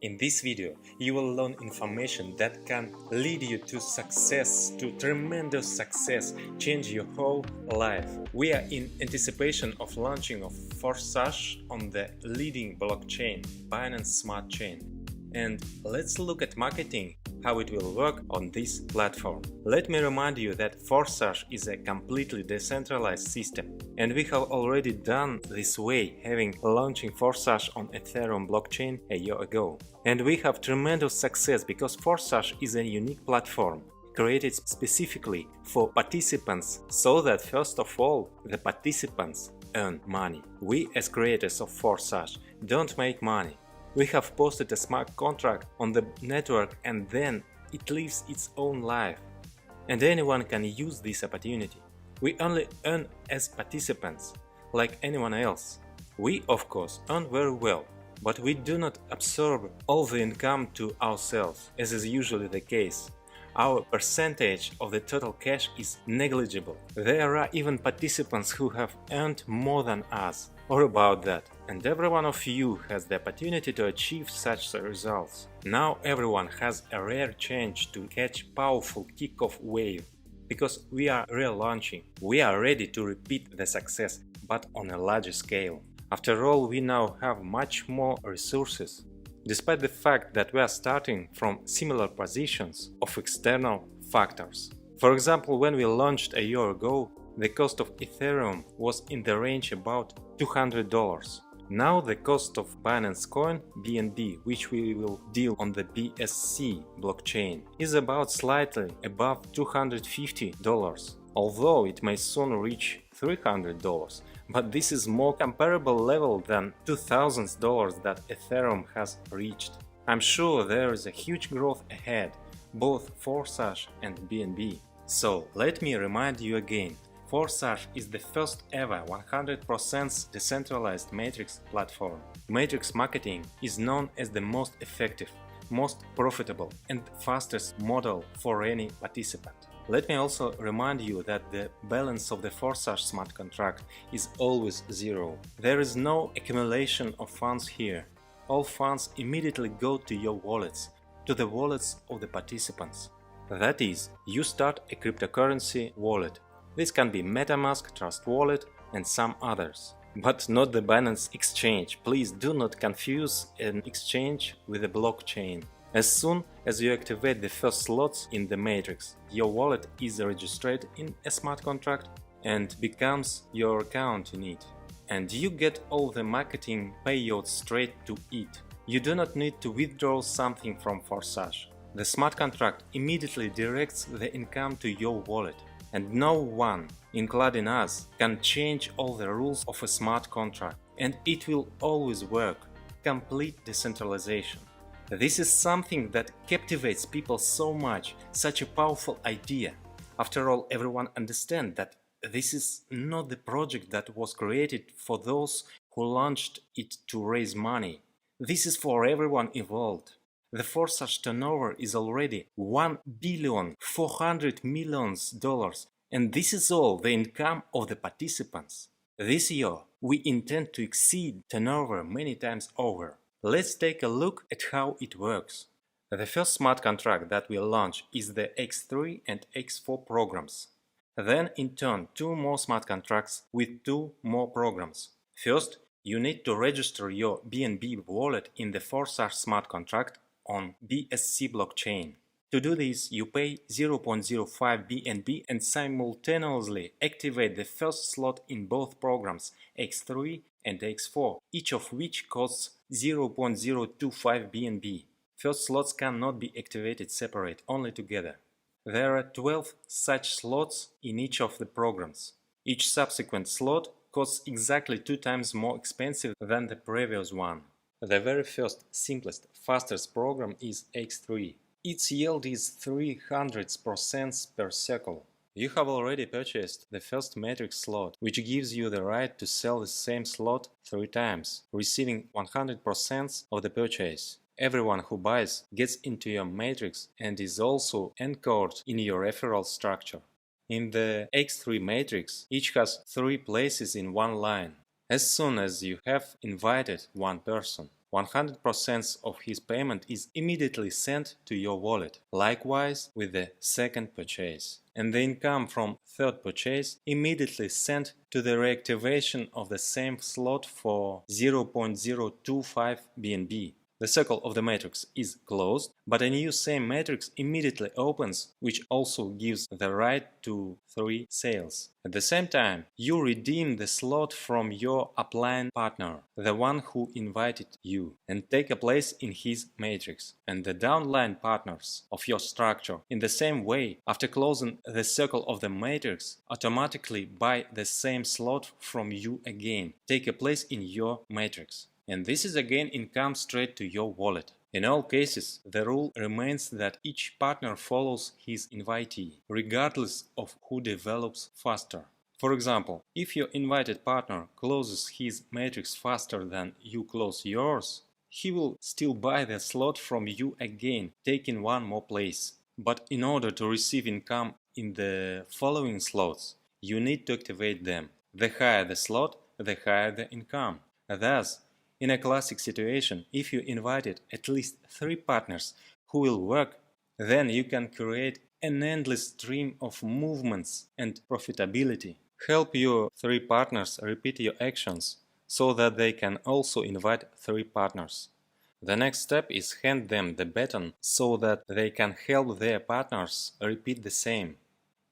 In this video, you will learn information that can lead you to success, to tremendous success, change your whole life. We are in anticipation of launching of Forsage on the leading blockchain, Binance Smart Chain. And let's look at marketing, how it will work on this platform. Let me remind you that Forsage is a completely decentralized system, and we have already done this way, having launching Forsage on Ethereum blockchain a year ago. And we have tremendous success because Forsage is a unique platform created specifically for participants, so that first of all the participants earn money. We as creators of Forsage don't make money. We have posted a smart contract on the network and then it lives its own life. And anyone can use this opportunity. We only earn as participants, like anyone else. We, of course, earn very well, but we do not absorb all the income to ourselves, as is usually the case. Our percentage of the total cash is negligible. There are even participants who have earned more than us, or about that, and every one of you has the opportunity to achieve such results. Now everyone has a rare chance to catch powerful kick-off wave, because we are relaunching. We are ready to repeat the success, but on a larger scale. After all, we now have much more resources. Despite the fact that we are starting from similar positions of external factors. For example, when we launched a year ago, the cost of Ethereum was in the range about $200. Now the cost of Binance Coin BNB, which we will deal on the BSC blockchain, is about slightly above $250, although it may soon reach $300. But this is more comparable level than $2,000 that Ethereum has reached. I'm sure there is a huge growth ahead, both Forsage and BNB. So let me remind you again, Forsage is the first ever 100% decentralized matrix platform. Matrix marketing is known as the most effective, most profitable and fastest model for any participant. Let me also remind you that the balance of the Forsage smart contract is always zero. There is no accumulation of funds here. All funds immediately go to your wallets, to the wallets of the participants. That is, you start a cryptocurrency wallet. This can be MetaMask, Trust Wallet and some others. But not the Binance exchange. Please do not confuse an exchange with a blockchain. As soon as you activate the first slots in the matrix, your wallet is registered in a smart contract and becomes your account in it. And you get all the marketing payouts straight to it. You do not need to withdraw something from Forsage. The smart contract immediately directs the income to your wallet. And no one, including us, can change all the rules of a smart contract. And it will always work. Complete decentralization. This is something that captivates people so much, such a powerful idea. After all, everyone understands that this is not the project that was created for those who launched it to raise money. This is for everyone involved. The Forsage turnover is already $1.4 billion, and this is all the income of the participants. This year, we intend to exceed turnover many times over. Let's take a look at how it works. The first smart contract that we'll launch is the X3 and X4 programs. Then, in turn, two more smart contracts with two more programs. First, you need to register your BNB wallet in the Forsage smart contract on BSC blockchain. To do this, you pay 0.05 BNB and simultaneously activate the first slot in both programs, X3 and X4, each of which costs 0.025 BNB. First slots cannot be activated separate, only together. There are 12 such slots in each of the programs. Each subsequent slot costs exactly 2 times more expensive than the previous one. The very first, simplest, fastest program is X3. Its yield is 300% per cycle. You have already purchased the first matrix slot, which gives you the right to sell the same slot 3 times, receiving 100% of the purchase. Everyone who buys gets into your matrix and is also anchored in your referral structure. In the X3 matrix, each has 3 places in one line. As soon as you have invited one person, 100% of his payment is immediately sent to your wallet. Likewise with the second purchase. And the income from third purchase immediately sent to the reactivation of the same slot for 0.025 BNB. The circle of the matrix is closed, but a new same matrix immediately opens, which also gives the right to 3 sales. At the same time, you redeem the slot from your upline partner, the one who invited you, and take a place in his matrix. And the downline partners of your structure, in the same way, after closing the circle of the matrix, automatically buy the same slot from you again, take a place in your matrix. And this is again income straight to your wallet. In all cases, the rule remains that each partner follows his invitee, regardless of who develops faster. For example, if your invited partner closes his matrix faster than you close yours, he will still buy the slot from you again, taking one more place. But in order to receive income in the following slots, you need to activate them. The higher the slot, the higher the income. Thus, in a classic situation, if you invited at least 3 partners who will work, then you can create an endless stream of movements and profitability. Help your 3 partners repeat your actions so that they can also invite 3 partners. The next step is hand them the baton so that they can help their partners repeat the same.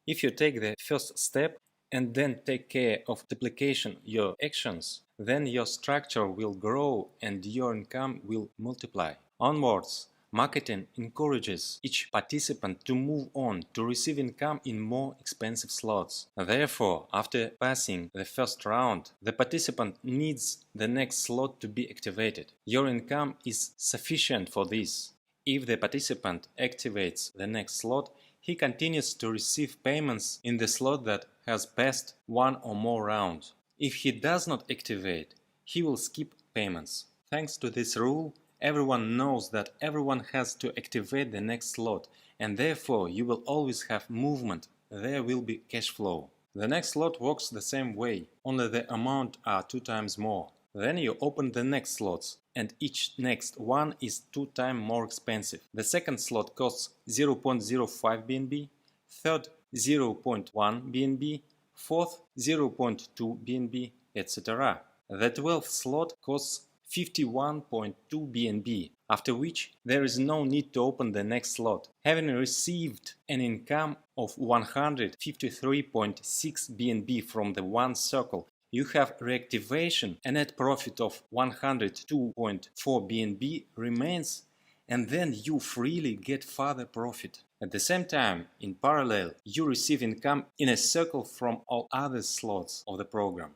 If you take the first step and then take care of duplication your actions, then your structure will grow and your income will multiply. Onwards, marketing encourages each participant to move on to receive income in more expensive slots. Therefore, after passing the first round, the participant needs the next slot to be activated. Your income is sufficient for this. If the participant activates the next slot, he continues to receive payments in the slot that has passed one or more rounds. If he does not activate, he will skip payments. Thanks to this rule, everyone knows that everyone has to activate the next slot, and therefore you will always have movement. There will be cash flow. The next slot works the same way, only the amount are 2 times more. Then you open the next slots, and each next one is 2 times more expensive. The second slot costs 0.05 BNB, third 0.1 BNB, fourth 0.2 BNB, etc. The 12th slot costs 51.2 BNB, after which there is no need to open the next slot. Having received an income of 153.6 BNB from the one circle, you have reactivation. A net profit of 102.4 BNB remains, and then you freely get further profit. At the same time, in parallel, you receive income in a circle from all other slots of the program.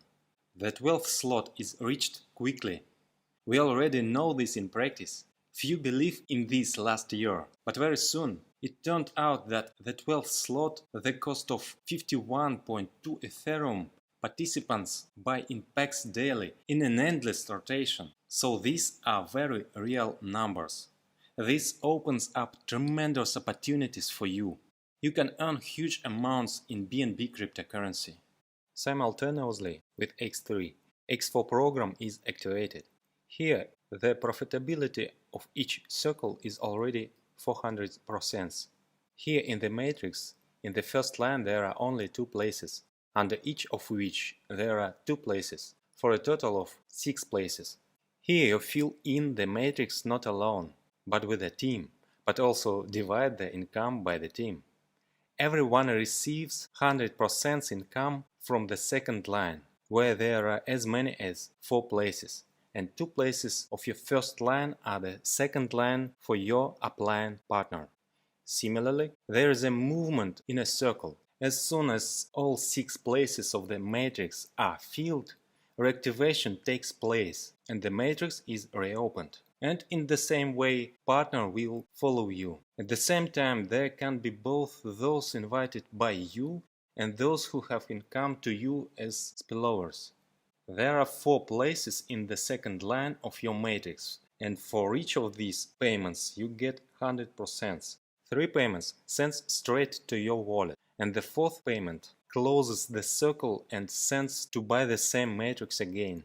The 12th slot is reached quickly. We already know this in practice. Few believe in this last year, but very soon it turned out that the 12th slot, the cost of 51.2 Ethereum, participants buy in packs daily in an endless rotation. So these are very real numbers. This opens up tremendous opportunities for you. You can earn huge amounts in BNB cryptocurrency. Simultaneously with X3, X4 program is activated. Here, the profitability of each circle is already 400%. Here in the matrix, in the first line there are only 2 places, under each of which there are 2 places, for a total of 6 places. Here you fill in the matrix not alone, but with a team, but also divide the income by the team. Everyone receives 100% income from the second line, where there are as many as 4 places, and 2 places of your first line are the second line for your upline partner. Similarly, there is a movement in a circle. As soon as all 6 places of the matrix are filled, reactivation takes place and the matrix is reopened. And in the same way, partner will follow you. At the same time, there can be both those invited by you and those who have income to you as spillovers. There are 4 places in the second line of your matrix, and for each of these payments you get 100%. 3 payments sent straight to your wallet, and the 4th payment closes the circle and sends to buy the same matrix again.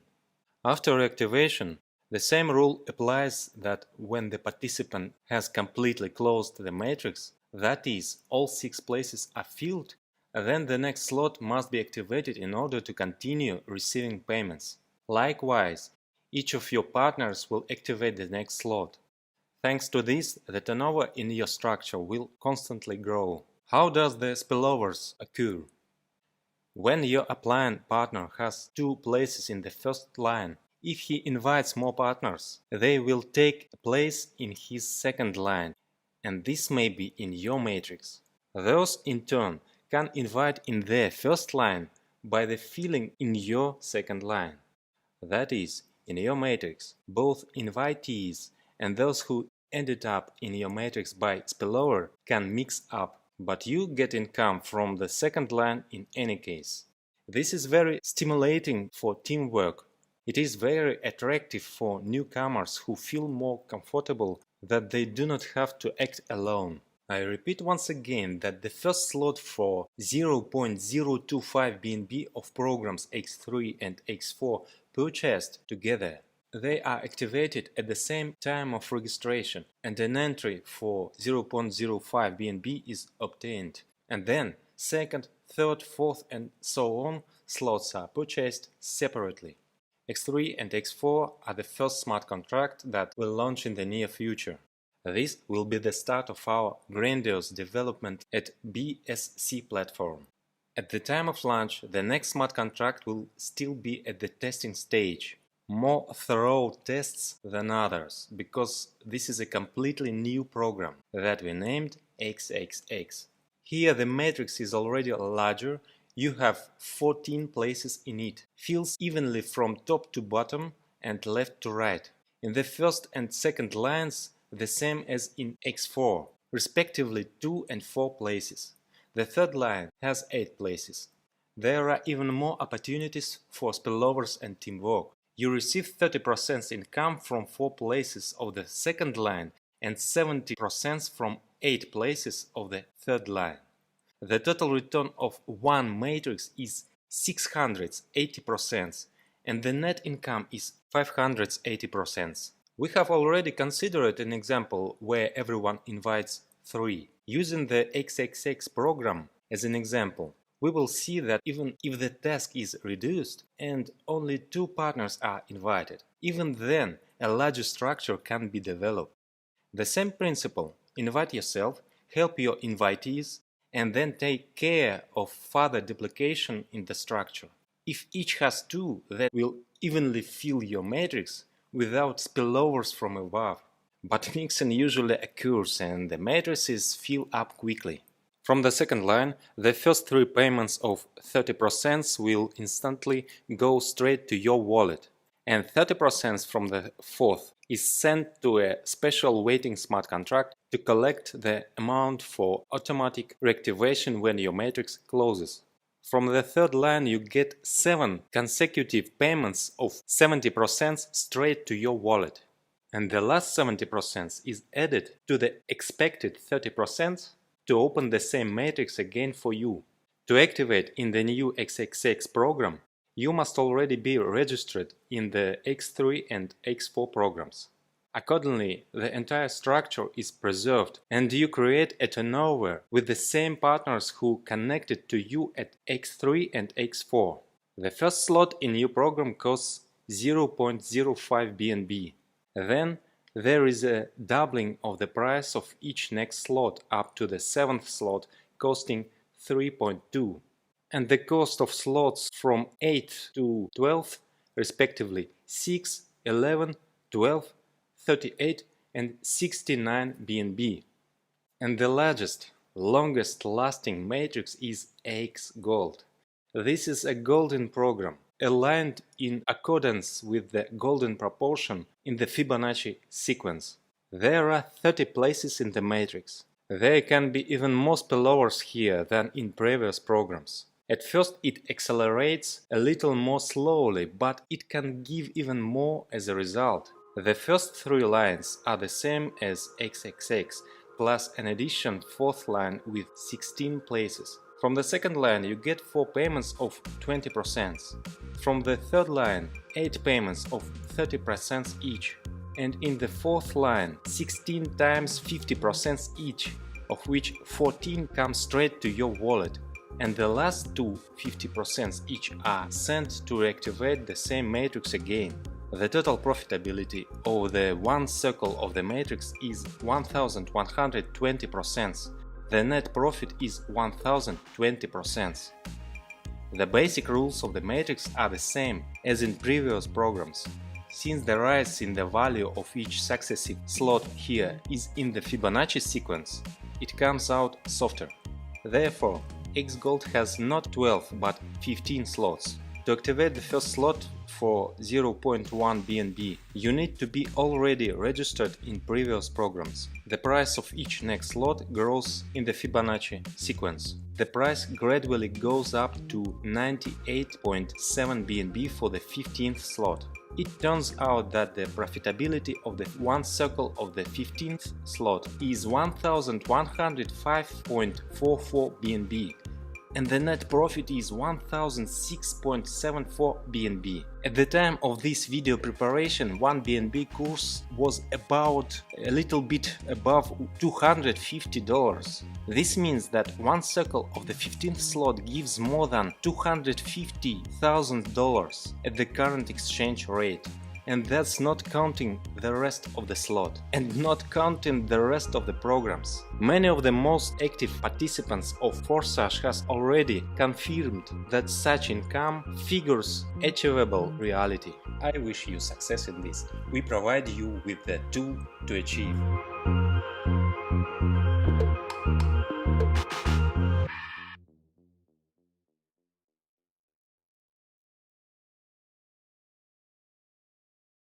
After reactivation, The same rule applies that when the participant has completely closed the matrix, that is, all 6 places are filled, then the next slot must be activated in order to continue receiving payments. Likewise, each of your partners will activate the next slot. Thanks to this, the turnover in your structure will constantly grow. How does the spillovers occur? When your appliant partner has 2 places in the first line, if he invites more partners, they will take a place in his second line, and this may be in your matrix. Those, in turn, can invite in their first line by the filling in your second line. That is, in your matrix, both invitees and those who ended up in your matrix by spillover can mix up, but you get income from the second line in any case. This is very stimulating for teamwork. It is very attractive for newcomers who feel more comfortable that they do not have to act alone. I repeat once again that the first slot for 0.025 BNB of programs X3 and X4 purchased together. They are activated at the same time of registration, and an entry for 0.05 BNB is obtained. And then second, third, fourth and so on slots are purchased separately. X3 and X4 are the first smart contract that will launch in the near future. This will be the start of our grandiose development at BSC platform. At the time of launch, the next smart contract will still be at the testing stage. More thorough tests than others, because this is a completely new program that we named XXX. Here the matrix is already larger. You have 14 places in it, fills evenly from top to bottom and left to right. In the first and second lines, the same as in X4, respectively 2 and 4 places. The third line has 8 places. There are even more opportunities for spillovers and teamwork. You receive 30% income from 4 places of the second line and 70% from 8 places of the third line. The total return of one matrix is 680% and the net income is 580%. We have already considered an example where everyone invites 3. Using the XXX program as an example, we will see that even if the task is reduced and only 2 partners are invited, even then a larger structure can be developed. The same principle: invite yourself, help your invitees, and then take care of further duplication in the structure. If each has 2 that will evenly fill your matrix without spillovers from above. But mixing usually occurs and the matrices fill up quickly. From the second line, the first 3 payments of 30% will instantly go straight to your wallet, and 30% from the fourth is sent to a special waiting smart contract to collect the amount for automatic reactivation when your matrix closes. From the third line you get 7 consecutive payments of 70% straight to your wallet. And the last 70% is added to the expected 30% to open the same matrix again for you. To activate in the new XXX program, you must already be registered in the X3 and X4 programs. Accordingly, the entire structure is preserved and you create a turnover with the same partners who connected to you at X3 and X4. The first slot in your program costs 0.05 BNB. Then there is a doubling of the price of each next slot up to the 7th slot costing 3.2. And the cost of slots from 8 to 12, respectively 6, 11, 12, 38 and 69 BNB. And the largest, longest lasting matrix is X Gold. This is a golden program, aligned in accordance with the golden proportion in the Fibonacci sequence. There are 30 places in the matrix. There can be even more spillovers here than in previous programs. At first it accelerates a little more slowly, but it can give even more as a result. The first 3 lines are the same as XXX, plus an additional 4th line with 16 places. From the second line you get 4 payments of 20%. From the third line 8 payments of 30% each. And in the fourth line 16 times 50% each, of which 14 come straight to your wallet, and the last two 50% each are sent to reactivate the same matrix again. The total profitability of the one circle of the matrix is 1120%. The net profit is 1020%. The basic rules of the matrix are the same as in previous programs. Since the rise in the value of each successive slot here is in the Fibonacci sequence, it comes out softer. Therefore, Xgold has not 12 but 15 slots. To activate the first slot for 0.1 BNB, you need to be already registered in previous programs. The price of each next slot grows in the Fibonacci sequence. The price gradually goes up to 98.7 BNB for the 15th slot. It turns out that the profitability of the one circle of the 15th slot is 1105.44 BNB. And the net profit is 1006.74 BNB. At the time of this video preparation, 1 BNB course was about a little bit above $250. This means that one circle of the 15th slot gives more than $250,000 at the current exchange rate. And that's not counting the rest of the slot, and not counting the rest of the programs. Many of the most active participants of Forsage has already confirmed that such income figures achievable reality. I wish you success in this. We provide you with the tool to achieve.